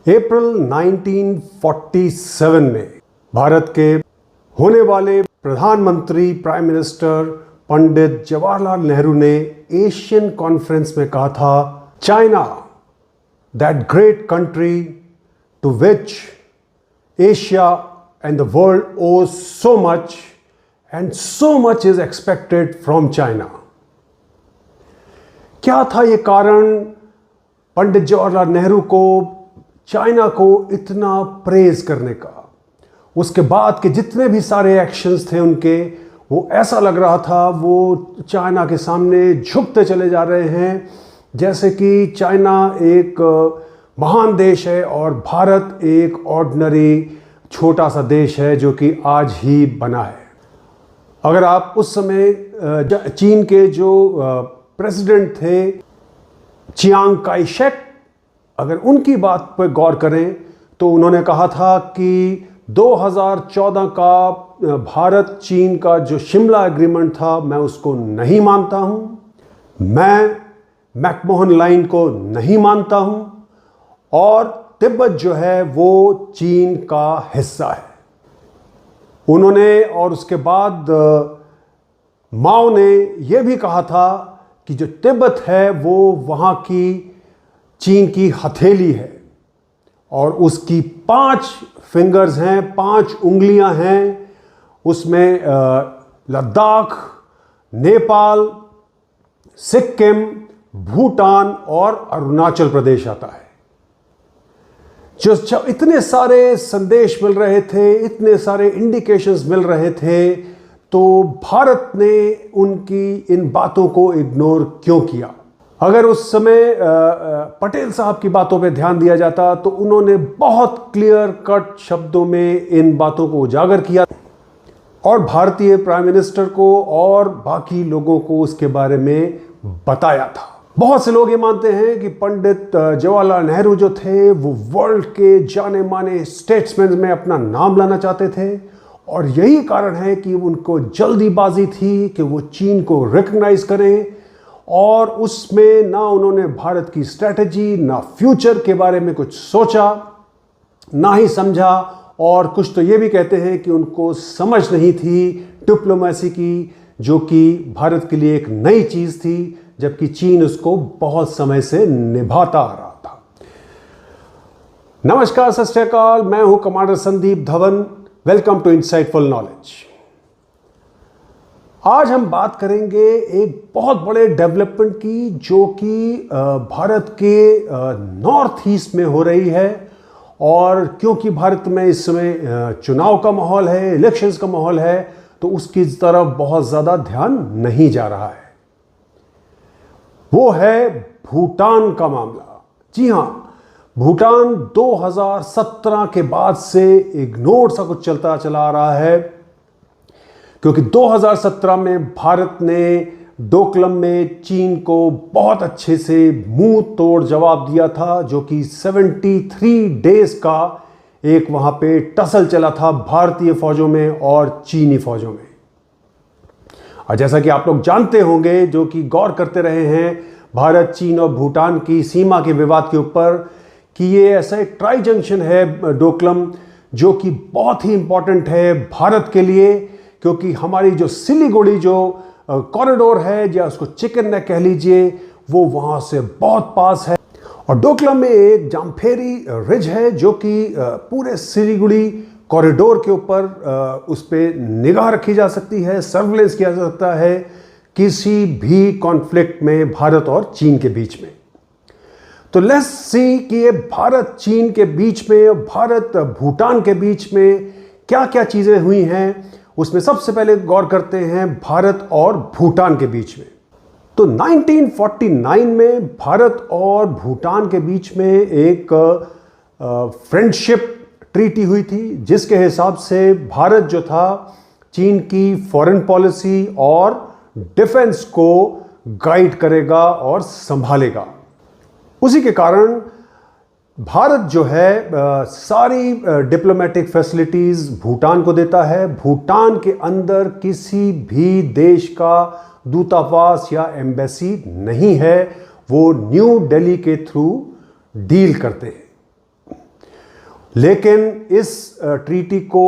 अप्रैल 1947 में भारत के होने वाले प्रधानमंत्री प्राइम मिनिस्टर पंडित जवाहरलाल नेहरू ने एशियन कॉन्फ्रेंस में कहा था, China, that great country to which Asia and the world owes so much and so much is expected from China. क्या था ये कारण पंडित जवाहरलाल नेहरू को चाइना को इतना प्रेज करने का? उसके बाद के जितने भी सारे एक्शंस थे उनके, वो ऐसा लग रहा था वो चाइना के सामने झुकते चले जा रहे हैं, जैसे कि चाइना एक महान देश है और भारत एक ऑर्डिनरी छोटा सा देश है जो कि आज ही बना है। अगर आप उस समय चीन के जो प्रेसिडेंट थे चियांग काई शेक, अगर उनकी बात पर गौर करें तो उन्होंने कहा था कि 2014 का भारत चीन का जो शिमला एग्रीमेंट था, मैं उसको नहीं मानता हूं, मैं मैकमोहन लाइन को नहीं मानता हूं और तिब्बत जो है वो चीन का हिस्सा है। उन्होंने और उसके बाद माओ ने यह भी कहा था कि जो तिब्बत है वो वहाँ की चीन की हथेली है और उसकी 5 फिंगर्स हैं, 5 उंगलियां हैं, उसमें लद्दाख, नेपाल, सिक्किम, भूटान और अरुणाचल प्रदेश आता है। जो इतने सारे संदेश मिल रहे थे, इतने सारे इंडिकेशंस मिल रहे थे, तो भारत ने उनकी इन बातों को इग्नोर क्यों किया? अगर उस समय पटेल साहब की बातों पे ध्यान दिया जाता तो उन्होंने बहुत क्लियर कट शब्दों में इन बातों को उजागर किया और भारतीय प्राइम मिनिस्टर को और बाकी लोगों को उसके बारे में बताया था। बहुत से लोग ये मानते हैं कि पंडित जवाहरलाल नेहरू जो थे वो वर्ल्ड के जाने माने स्टेट्समैन में अपना नाम लाना चाहते थे और यही कारण है कि उनको जल्दीबाजी थी कि वो चीन को रिकॉग्नाइज करें और उसमें ना उन्होंने भारत की स्ट्रैटेजी, ना फ्यूचर के बारे में कुछ सोचा, ना ही समझा, और कुछ तो ये भी कहते हैं कि उनको समझ नहीं थी डिप्लोमेसी की, जो कि भारत के लिए एक नई चीज थी, जबकि चीन उसको बहुत समय से निभाता आ रहा था। नमस्कार, सत श्री अकाल, मैं हूं commander Sandeep Dhawan. Welcome to insightful knowledge. आज हम बात करेंगे एक बहुत बड़े डेवलपमेंट की, जो कि भारत के नॉर्थ ईस्ट में हो रही है, और क्योंकि भारत में इस समय चुनाव का माहौल है, इलेक्शंस का माहौल है, तो उसकी तरफ बहुत ज़्यादा ध्यान नहीं जा रहा है। वो है भूटान का मामला। जी हाँ, भूटान 2017 के बाद से इग्नोर सा कुछ चलता चला आ रहा है, क्योंकि 2017 में भारत ने डोकलम में चीन को बहुत अच्छे से मुंह तोड़ जवाब दिया था, जो कि 73 डेज का एक वहां पे टसल चला था भारतीय फौजों में और चीनी फौजों में। और जैसा कि आप लोग जानते होंगे, जो कि गौर करते रहे हैं भारत, चीन और भूटान की सीमा के विवाद के ऊपर, कि ये ऐसा एक ट्राई जंक्शन है डोकलम, जो कि बहुत ही इंपॉर्टेंट है भारत के लिए, क्योंकि हमारी जो सिलीगुड़ी जो कॉरिडोर है, या उसको चिकन नेक कह लीजिए, वो वहां से बहुत पास है। और डोकलम में एक जामफेरी रिज है, जो कि पूरे सिलीगुड़ी कॉरिडोर के ऊपर उस पर निगाह रखी जा सकती है, सर्विलेंस किया जा सकता है किसी भी कॉन्फ्लिक्ट में भारत और चीन के बीच में। तो लेट्स सी कि ये भारत चीन के बीच में, भारत भूटान के बीच में क्या क्या चीजें हुई हैं। उसमें सबसे पहले गौर करते हैं भारत और भूटान के बीच में। तो 1949 में भारत और भूटान के बीच में एक फ्रेंडशिप ट्रीटी हुई थी, जिसके हिसाब से भारत जो था चीन की फॉरेन पॉलिसी और डिफेंस को गाइड करेगा और संभालेगा। उसी के कारण भारत जो है सारी डिप्लोमेटिक फैसिलिटीज भूटान को देता है। भूटान के अंदर किसी भी देश का दूतावास या एम्बेसी नहीं है, वो न्यू दिल्ली के थ्रू डील करते हैं। लेकिन इस ट्रीटी को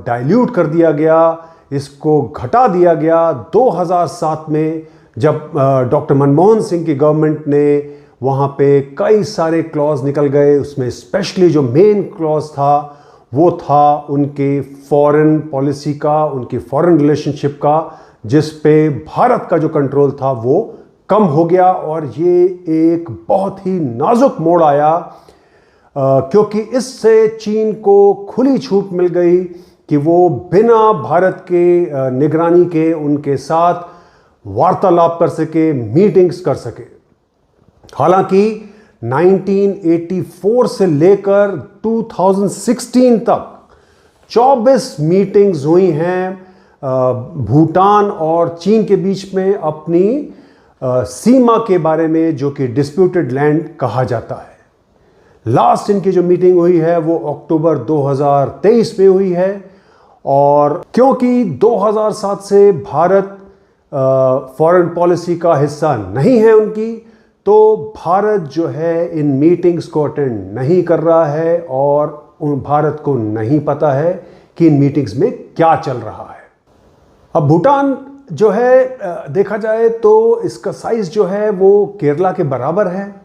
डाइल्यूट कर दिया गया, इसको घटा दिया गया 2007 में, जब डॉक्टर मनमोहन सिंह की गवर्नमेंट ने वहाँ पे कई सारे क्लॉज निकल गए। उसमें स्पेशली जो मेन क्लॉज था वो था उनके फॉरेन पॉलिसी का, उनकी फॉरेन रिलेशनशिप का, जिस पे भारत का जो कंट्रोल था वो कम हो गया। और ये एक बहुत ही नाजुक मोड़ आया, क्योंकि इससे चीन को खुली छूट मिल गई कि वो बिना भारत के निगरानी के उनके साथ वार्तालाप कर सके, मीटिंग्स कर सके। हालांकि 1984 से लेकर 2016 तक 24 मीटिंग्स हुई हैं भूटान और चीन के बीच में अपनी सीमा के बारे में, जो कि डिस्प्यूटेड लैंड कहा जाता है। लास्ट इनकी जो मीटिंग हुई है वो अक्टूबर 2023 में हुई है। और क्योंकि 2007 से भारत फॉरेन पॉलिसी का हिस्सा नहीं है उनकी, तो भारत जो है इन मीटिंग्स को अटेंड नहीं कर रहा है और भारत को नहीं पता है कि इन मीटिंग्स में क्या चल रहा है। अब भूटान जो है देखा जाए तो इसका साइज जो है वो केरला के बराबर है,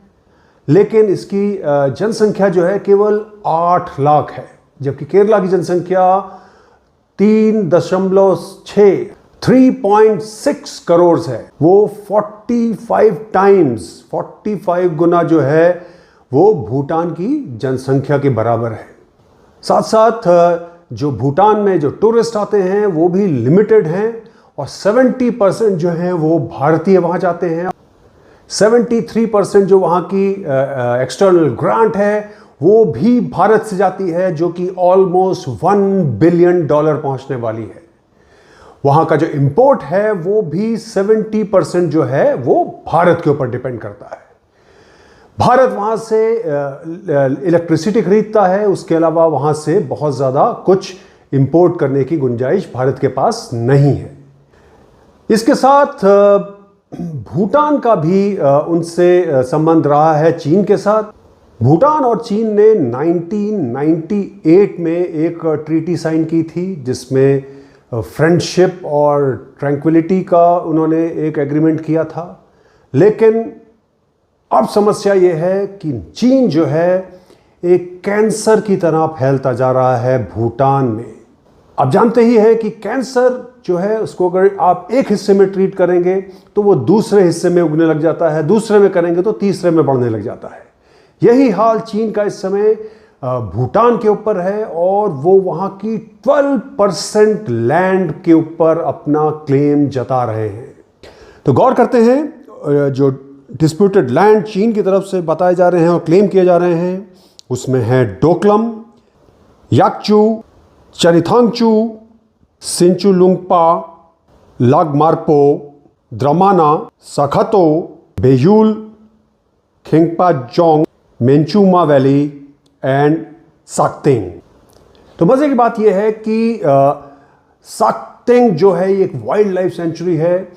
लेकिन इसकी जनसंख्या जो है केवल 8 लाख है, जबकि केरला की जनसंख्या 3.6 करोड़ है। वो 45 गुना जो है वो भूटान की जनसंख्या के बराबर है। साथ साथ जो भूटान में जो टूरिस्ट आते हैं वो भी लिमिटेड हैं, और 70% जो है वो भारतीय वहाँ जाते हैं। 73% जो वहाँ की एक्सटर्नल ग्रांट है वो भी भारत से जाती है, जो कि ऑलमोस्ट $1 बिलियन पहुँचने वाली है। वहाँ का जो इंपोर्ट है वो भी 70% जो है वो भारत के ऊपर डिपेंड करता है। भारत वहाँ से इलेक्ट्रिसिटी खरीदता है, उसके अलावा वहाँ से बहुत ज़्यादा कुछ इंपोर्ट करने की गुंजाइश भारत के पास नहीं है। इसके साथ भूटान का भी उनसे संबंध रहा है चीन के साथ। भूटान और चीन ने 1998 में एक ट्रीटी साइन की थी, जिसमें फ्रेंडशिप और ट्रैंक्विलिटी का उन्होंने एक एग्रीमेंट किया था। लेकिन अब समस्या ये है कि चीन जो है एक कैंसर की तरह फैलता जा रहा है भूटान में। आप जानते ही हैं कि कैंसर जो है उसको अगर आप एक हिस्से में ट्रीट करेंगे तो वो दूसरे हिस्से में उगने लग जाता है, दूसरे में करेंगे तो तीसरे में बढ़ने लग जाता है। यही हाल चीन का इस समय भूटान के ऊपर है, और वो वहाँ की 12% लैंड के ऊपर अपना क्लेम जता रहे हैं। तो गौर करते हैं, जो डिस्प्यूटेड लैंड चीन की तरफ से बताए जा रहे हैं और क्लेम किए जा रहे हैं, उसमें है डोकलम, याकचू, चरिथांगचू, सिंचुलुंगपा, लागमार्पो, द्रमाना, सखतो, बेयूल, खिंगपाजोंग, मेंचुमा वैली एंड साक्तेंग। तो मजे की बात यह है कि साक्तेंग जो है एक वाइल्ड लाइफ सेंचुरी है,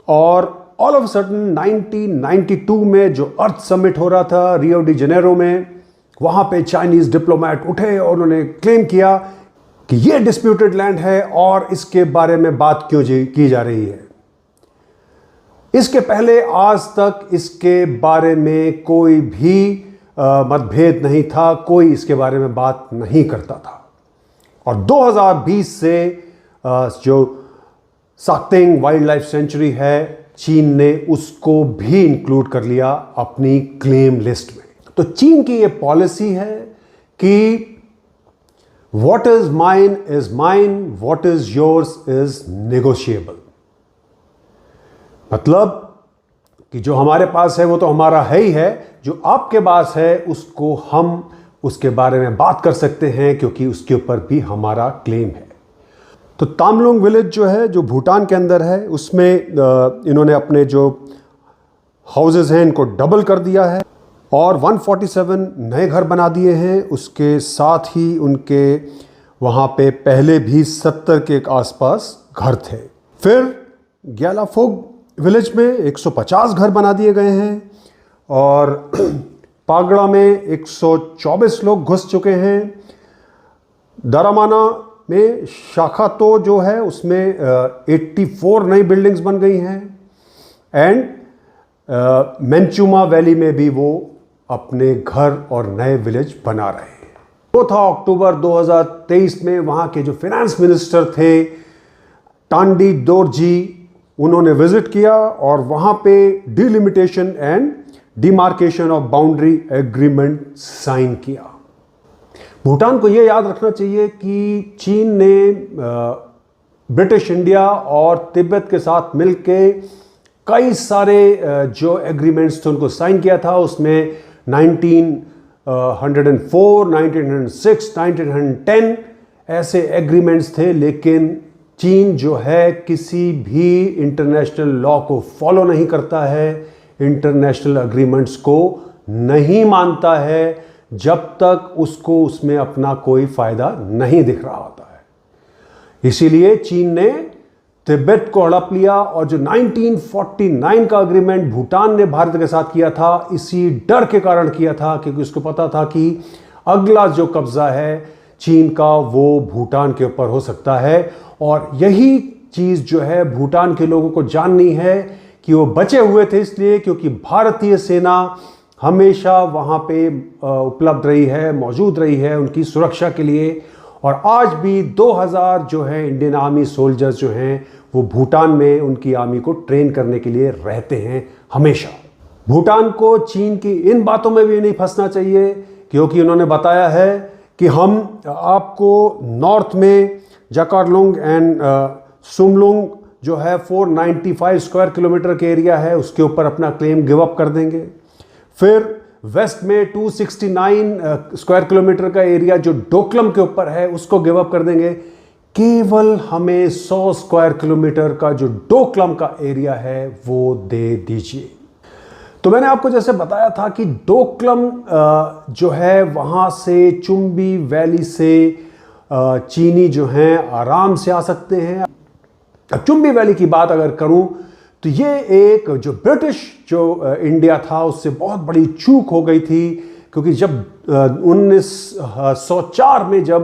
और ऑल ऑफ सडन 1992 में जो अर्थ समिट हो रहा था रियो डी जेनेरो में, वहां पे चाइनीज डिप्लोमेट उठे और उन्होंने क्लेम किया कि यह डिस्प्यूटेड लैंड है और इसके बारे में बात क्यों की जा रही है। इसके पहले आज तक इसके बारे में कोई भी मतभेद नहीं था, कोई इसके बारे में बात नहीं करता था। और 2020 से जो साक्तेंग वाइल्ड लाइफ सेंचुरी है, चीन ने उसको भी इंक्लूड कर लिया अपनी क्लेम लिस्ट में। तो चीन की ये पॉलिसी है कि what is mine is mine, what is yours is negotiable. मतलब कि जो हमारे पास है वो तो हमारा है ही है, जो आपके पास है उसको हम उसके बारे में बात कर सकते हैं, क्योंकि उसके ऊपर भी हमारा क्लेम है। तो तामलुंग विलेज जो है, जो भूटान के अंदर है, उसमें इन्होंने अपने जो हाउसेस हैं इनको डबल कर दिया है और 147 नए घर बना दिए हैं। उसके साथ ही उनके वहाँ पे पहले भी 70 के आसपास घर थे। फिर ग्यालाफोग विलेज में 150 घर बना दिए गए हैं, और पागड़ा में 124 लोग घुस चुके हैं। दरामाना में शाखा तो जो है उसमें 84 नई बिल्डिंग्स बन गई हैं। एंड मेंचुमा वैली में भी वो अपने घर और नए विलेज बना रहे हैं। 2 अक्टूबर 2023 में वहाँ के जो फाइनेंस मिनिस्टर थे टांडी दोरजी, उन्होंने विजिट किया और वहाँ पे delimitation and demarcation of boundary agreement sign किया। भूटान को यह याद रखना चाहिए कि चीन ने ब्रिटिश इंडिया और तिब्बत के साथ मिलके कई सारे जो एग्रीमेंट्स थे उनको साइन किया था। उसमें 1904, 1906, 1910 ऐसे एग्रीमेंट्स थे, लेकिन चीन जो है किसी भी इंटरनेशनल लॉ को फॉलो नहीं करता है, इंटरनेशनल एग्रीमेंट्स को नहीं मानता है जब तक उसको उसमें अपना कोई फायदा नहीं दिख रहा होता है। इसीलिए चीन ने तिब्बत को हड़प लिया और जो 1949 का एग्रीमेंट भूटान ने भारत के साथ किया था, इसी डर के कारण किया था क्योंकि उसको पता था कि अगला जो कब्जा है चीन का वो भूटान के ऊपर हो सकता है। और यही चीज जो है भूटान के लोगों को जाननी है कि वो बचे हुए थे इसलिए क्योंकि भारतीय सेना हमेशा वहां पे उपलब्ध रही है, मौजूद रही है उनकी सुरक्षा के लिए। और आज भी 2000 जो है इंडियन आर्मी सोल्जर्स जो हैं वो भूटान में उनकी आर्मी को ट्रेन करने के लिए रहते हैं हमेशा। भूटान को चीन की इन बातों में भी नहीं फंसना चाहिए क्योंकि उन्होंने बताया है कि हम आपको नॉर्थ में जाकारलुंग एंड सुमलुंग जो है 495 स्क्वायर किलोमीटर के एरिया है उसके ऊपर अपना क्लेम गिव अप कर देंगे। फिर वेस्ट में 269 स्क्वायर किलोमीटर का एरिया जो डोकलम के ऊपर है उसको गिव अप कर देंगे। केवल हमें 100 स्क्वायर किलोमीटर का जो डोकलम का एरिया है वो दे दीजिए। तो मैंने आपको जैसे बताया था कि डोकलम जो है वहां से चुंबी वैली से चीनी जो हैं आराम से आ सकते हैं। अब चुंबी वैली की बात अगर करूं तो ये एक जो ब्रिटिश जो इंडिया था उससे बहुत बड़ी चूक हो गई थी क्योंकि जब 1904 में जब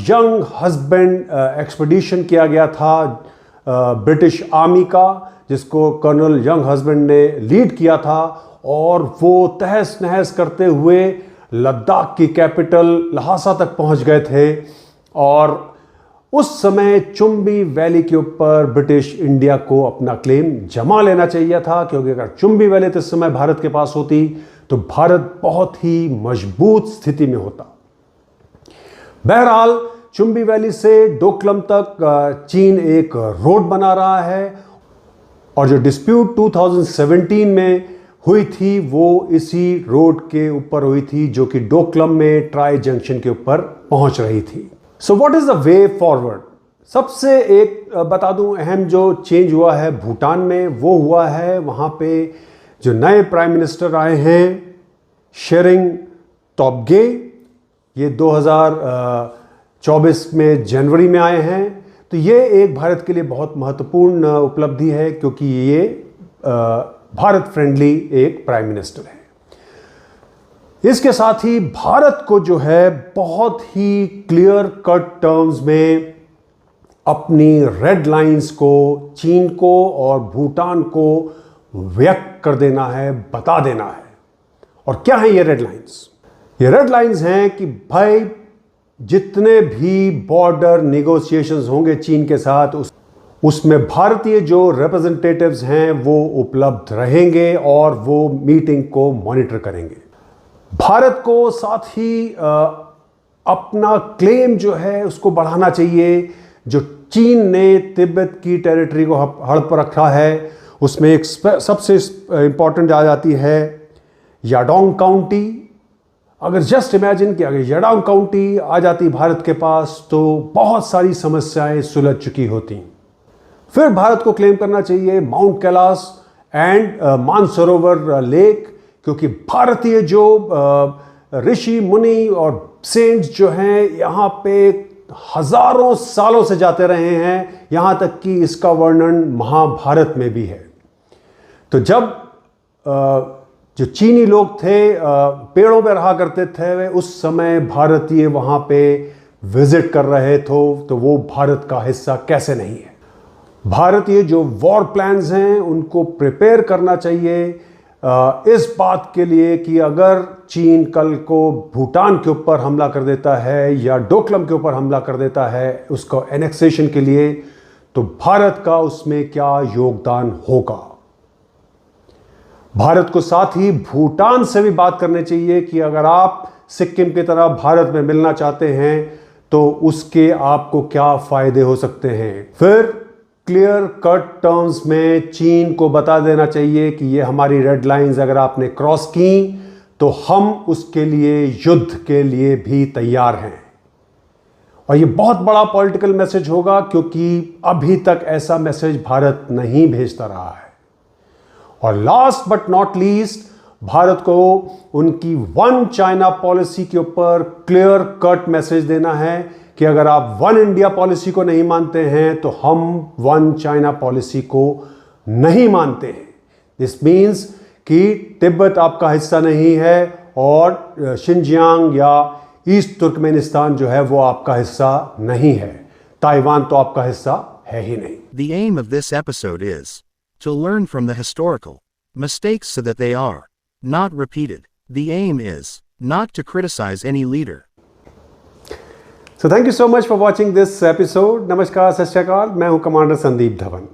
यंग हस्बैंड एक्सपीडिशन किया गया था ब्रिटिश आर्मी का, जिसको कर्नल यंग हस्बैंड ने लीड किया था, और वो तहस नहस करते हुए लद्दाख की कैपिटल लहासा तक पहुंच गए थे। और उस समय चुंबी वैली के ऊपर ब्रिटिश इंडिया को अपना क्लेम जमा लेना चाहिए था क्योंकि अगर चुंबी वैली इस समय भारत के पास होती तो भारत बहुत ही मजबूत स्थिति में होता। बहरहाल चुंबी वैली से डोकलम तक चीन एक रोड बना रहा है और जो डिस्प्यूट 2017 में हुई थी वो इसी रोड के ऊपर हुई थी जो कि डोकलम में ट्राई जंक्शन के ऊपर पहुंच रही थी। So what is the way forward? सबसे एक बता दूं अहम जो चेंज हुआ है भूटान में वो हुआ है वहां पे जो नए प्राइम मिनिस्टर आए हैं शेरिंग टोब्गे, ये 2024 में जनवरी में आए हैं। तो ये एक भारत के लिए बहुत महत्वपूर्ण उपलब्धि है क्योंकि ये भारत फ्रेंडली एक प्राइम मिनिस्टर है। इसके साथ ही भारत को जो है बहुत ही क्लियर कट टर्म्स में अपनी रेड लाइंस को चीन को और भूटान को व्यक्त कर देना है, बता देना है। और क्या है ये रेड लाइंस? ये रेड लाइंस हैं कि भाई जितने भी बॉर्डर नेगोशिएशंस होंगे चीन के साथ उसमें भारतीय जो रिप्रेजेंटेटिव्स हैं वो उपलब्ध रहेंगे और वो मीटिंग को मॉनिटर करेंगे। भारत को साथ ही अपना क्लेम जो है उसको बढ़ाना चाहिए। जो चीन ने तिब्बत की टेरिटरी को हड़प रखा है उसमें एक सबसे इंपॉर्टेंट आ जाती है याडोंग काउंटी। अगर जस्ट इमेजिन कि अगर याडोंग काउंटी आ जाती भारत के पास तो बहुत सारी समस्याएं सुलझ चुकी होती। फिर भारत को क्लेम करना चाहिए mount Kailash and Mansarovar lake, क्योंकि भारतीय जो ऋषि मुनि और सेंट्स जो हैं यहाँ पे हजारों सालों से जाते रहे हैं, यहाँ तक कि इसका वर्णन महाभारत में भी है। तो जब जो चीनी लोग थे पेड़ों पे रहा करते थे, वे उस समय भारतीय वहाँ पे विजिट कर रहे थे, तो वो भारत का हिस्सा कैसे नहीं है। भारतीय जो वॉर प्लान्स हैं उनको प्रिपेयर करना चाहिए इस बात के लिए कि अगर चीन कल को भूटान के ऊपर हमला कर देता है या डोकलम के ऊपर हमला कर देता है उसको एनेक्सेशन के लिए, तो भारत का उसमें क्या योगदान होगा। भारत को साथ ही भूटान से भी बात करनी चाहिए कि अगर आप सिक्किम की तरह भारत में मिलना चाहते हैं तो उसके आपको क्या फायदे हो सकते हैं। फिर क्लियर कट टर्म्स में चीन को बता देना चाहिए कि ये हमारी रेड लाइंस अगर आपने क्रॉस की तो हम उसके लिए युद्ध के लिए भी तैयार हैं। और ये बहुत बड़ा पॉलिटिकल मैसेज होगा क्योंकि अभी तक ऐसा मैसेज भारत नहीं भेजता रहा है। और last but not least, Bharat को उनकी वन चाइना पॉलिसी के ऊपर क्लियर कट मैसेज देना है कि अगर आप वन इंडिया पॉलिसी को नहीं मानते हैं तो हम वन चाइना पॉलिसी को नहीं मानते हैं। दिस मीन्स कि तिब्बत आपका हिस्सा नहीं है और शिनजियांग या ईस्ट तुर्कमेनिस्तान जो है वो आपका हिस्सा नहीं है। ताइवान तो आपका हिस्सा है ही नहीं। The aim of this episode is to learn from the historical mistakes so that they are not repeated. The aim is not to criticize any leader. So thank you so much for watching this episode. नमस्कार, सत श्री अकाल, मैं हूं commander Sandeep Dhawan.